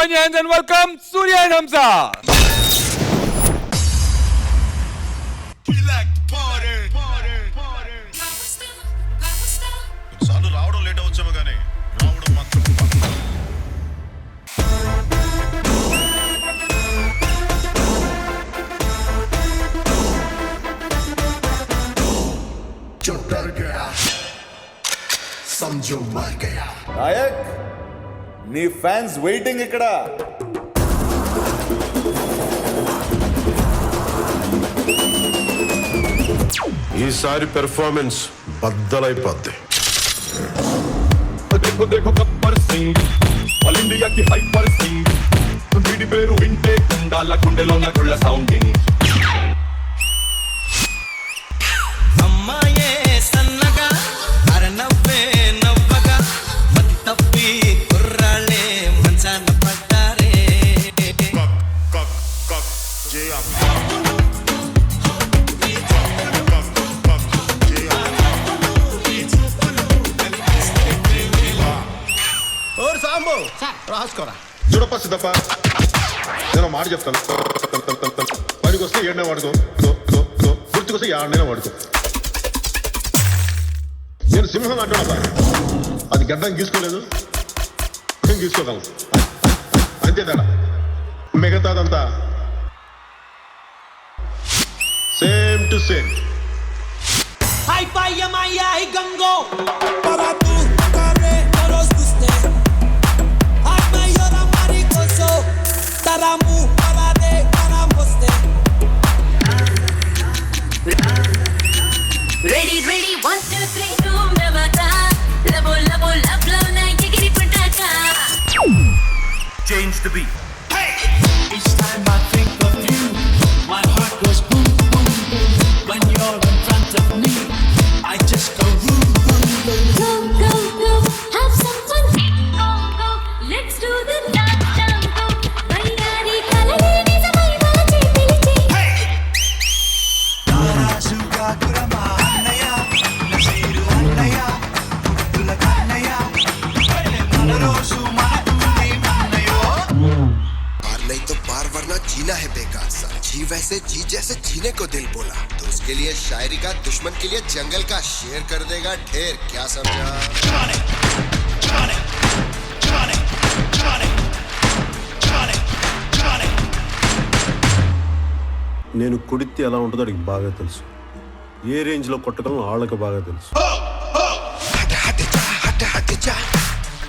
join your hands and welcome Surya and Hamza. సార్లు రావడం late అవచ్చేమో కానీ రావడం మాత్రం నాయక్ నీ ఫ్యాన్స్ వెయిటింగ్ ఇక్కడ. ఈసారి పెర్ఫార్మెన్స్ బద్దలైపోద్ది. देखो देखो गब्बर सिंह ऑल इंडिया की हाइपर सिंह వీడి పేరు వింటే కుండాల గుండెలో నా గుళ్ళ సౌండింగ్ అమ్మాయే సన్నగా అరనవ్వే నవ్వగా మతి తప్పి కుర్రాళ్ళే మంచాన పడ్డారే. సాంబో రాసుకోరా చూడప్ప సిద్ధప్ప, నేను మాట చెప్తాను. పనికి వస్తే ఏడనే వాడుకో, గుర్తుకొస్తే ఏడనే వాడుకో. నేను సింహం అంటున్నా, అది గడ్డం గీసుకోలేదు, నేను గీసుకోగలను అంతే తేడా. మిగతాదంతా same to same. Ay, vaya, maya, y gango. Para tú, corre, todos ustedes. Hazme llorar, maricoso. Taramu, para de, caramoste. Ready, ready, 1, 2, 3, boom, navata. Labo, labo, love, love, night, jigiri pataka. Change the beat. Each time I think of you, my heart goes boom, boom, boom. When you're in front of me, I just go boom, boom, boom. Go, go, go, have some fun. Go, go, let's do the dance, dance, go. Vayyari kalale nijamai valache piliche. రాజుగా కురమా అన్నయ్య నజీరు అన్నయ్య ముద్దుల కన్నయ్య మన రోజు మనకుంది అన్నయ్యో. हार नहीं तो पार वरना जीना है बेकार सा. जी वैसे जी जैसे जीने को दिल बोला, तो उसके लिए शायरी का, दुश्मन के लिए जंगल का शेर कर देगा ढेर. क्या समझा? నేను కొడితే ఎలా ఉంటుందో అడిగి బాగా తెలుసు. ఏ రేంజ్ లో కొట్టగలను వాళ్ళకి బాగా తెలుసు. हट हट जा, हट हट जा,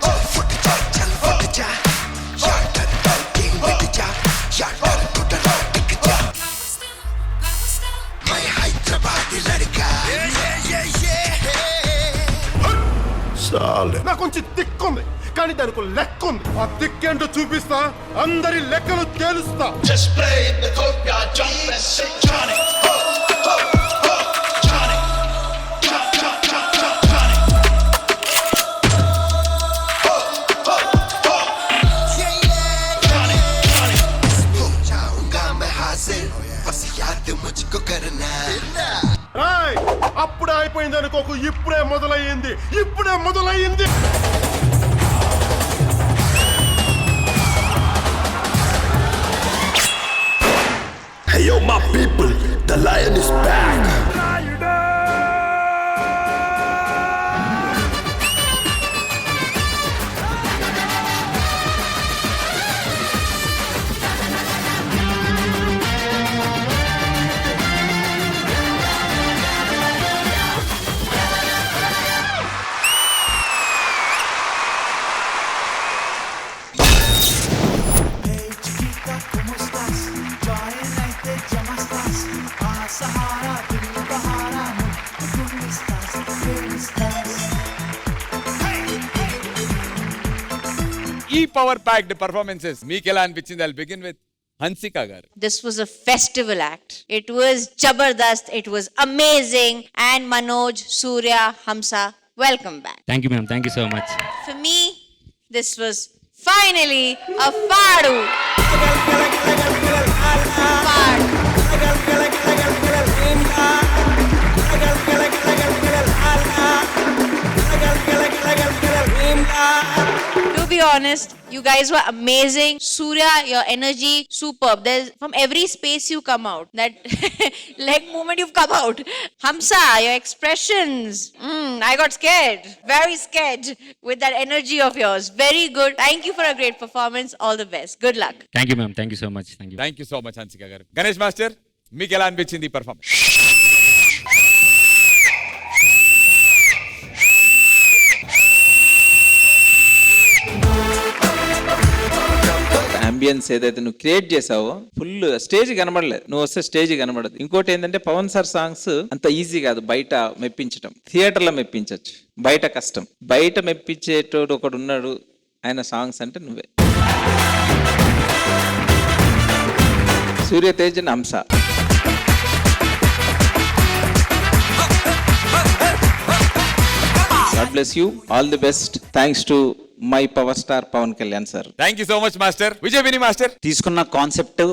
चल फुट जा, चल फुट जा. या डर डर के मिट जा, या डर तो डर टिक जा. मैं हैदराबादी लड़का. చాలే. నాకు కొంచెం దిక్కుంది కానీ దానికి లెక్క ఉంది. ఆ దిక్కేంటో చూపిస్తా, అందరి లెక్కలు తేలుస్తా. just play the court ya jump and sit Johnny Johnny हो जाऊंगा मैं हाजिर, बस याद मुझको करना. రాయ్, అప్పుడే అయిపోయింది అనుకోకు, ఇప్పుడే మొదలయ్యింది, ఇప్పుడే మొదలయ్యింది. Hey yo my people, the lion is back. Hey chiquita, ¿cómo estás? Join అయితే జమస్తాస్ ఆ Sahara Dil బహారా ¿cómo estás? ¿Cómo estás? ఈ పవర్ ప్యాక్డ్ పర్ఫార్మెన్సెస్ మీకు ఎలా అనిపించింది? I'll begin with Hansika garu. This was a festival act. It was jabardast. It was amazing. And Manoj, Surya, Hamsa, welcome back. Thank you, ma'am. Thank you so much. For me, this was finally a Fadu. Fadu. To be be honest, you guys were amazing. Surya, your energy, superb. There's from every space you come out. That leg movement you've come out. Hamsa, your expressions. I got scared. Very scared with that energy of yours. Very good. Thank you for a great performance. All the best. Good luck. Thank you ma'am, thank you so much, thank you. Thank you so much Hansika గారు. Ganesh master, మీకు ఎలా అనిపించింది performance? Ambience ఏదైతే నువ్వు create చేసావో full stage కనబడలేదు, నువ్వు వస్తే స్టేజ్ కనబడదు. ఇంకోటి ఏంటంటే పవన్ సార్ సాంగ్స్ అంత ఈజీ కాదు బయట మెప్పించడం, థియేటర్లో మెప్పించవచ్చు, బయట కష్టం. బయట మెప్పించేటోడు ఒకడు ఉన్నాడు, ఆయన సాంగ్స్ అంటే నువ్వే. సూర్యతేజ్ అండ్ హంస. God bless you. All the best. Thanks to my power star Pawan Kalyan sir. Thank you so much master. Vijay master, తీసుకున్న కాన్సెప్ట్,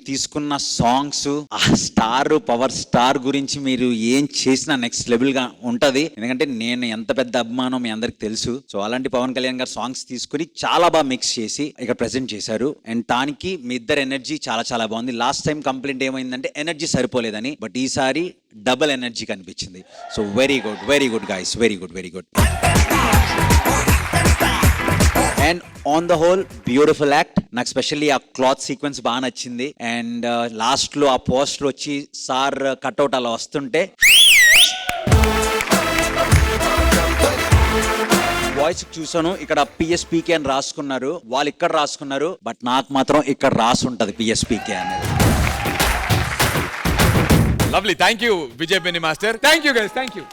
తీసుకున్న సాంగ్స్, ఆ స్టార్, పవర్ స్టార్ గురించి మీరు ఏం చేసినా నెక్స్ట్ లెవెల్ గా ఉంటది. ఎందుకంటే నేను ఎంత పెద్ద అభిమానం మీ అందరికి తెలుసు. సో అలాంటి పవన్ కళ్యాణ్ గారు సాంగ్స్ తీసుకుని చాలా బాగా మిక్స్ చేసి ఇక్కడ ప్రెజెంట్ చేశారు. అండ్ దానికి మీ ఇద్దరు ఎనర్జీ చాలా చాలా బాగుంది. లాస్ట్ టైం కంప్లైంట్ ఏమైందంటే ఎనర్జీ సరిపోలేదని, బట్ ఈసారి డబుల్ ఎనర్జీ కనిపించింది. So very good guys, very good. And on the whole beautiful act. నాకు స్పెషల్లీ ఆ క్లాత్ సీక్వెన్స్ బాగా నచ్చింది. అండ్ లాస్ట్ లో ఆ పోస్టర్ వచ్చి సార్ కట్అవుట్ అలా వస్తుంటే వాయిస్ చూసాను, ఇక్కడ పిఎస్పీకే అని రాసుకున్నారు, వాళ్ళు ఇక్కడ రాసుకున్నారు, బట్ నాకు మాత్రం ఇక్కడ రాసి ఉంటది పిఎస్పీకే అనేది. Lovely. Thank you Vijay master. Thank you guys, thank you.